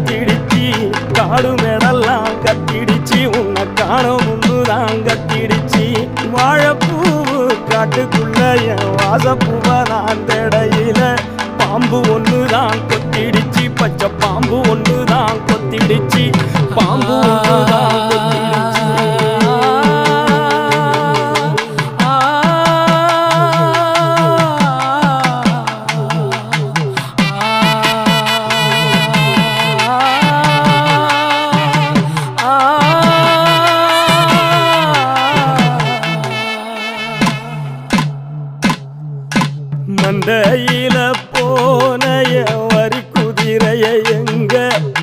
கத்திடுச்சு காடு மேடெல்லாம் கத்திடுச்சு உன்னை காணும் முன்னுதான் கத்திடுச்சு வாழைப்பூவு காட்டுக்குள்ள என் வாசப்பூவை நான் தேடையில பாம்பு ஒண்ணுதான் கொத்திடுச்சு பச்சை பாம்பு ஒண்ணுதான் கொத்திடுச்சு பாம்பு ஒண்ணுதான்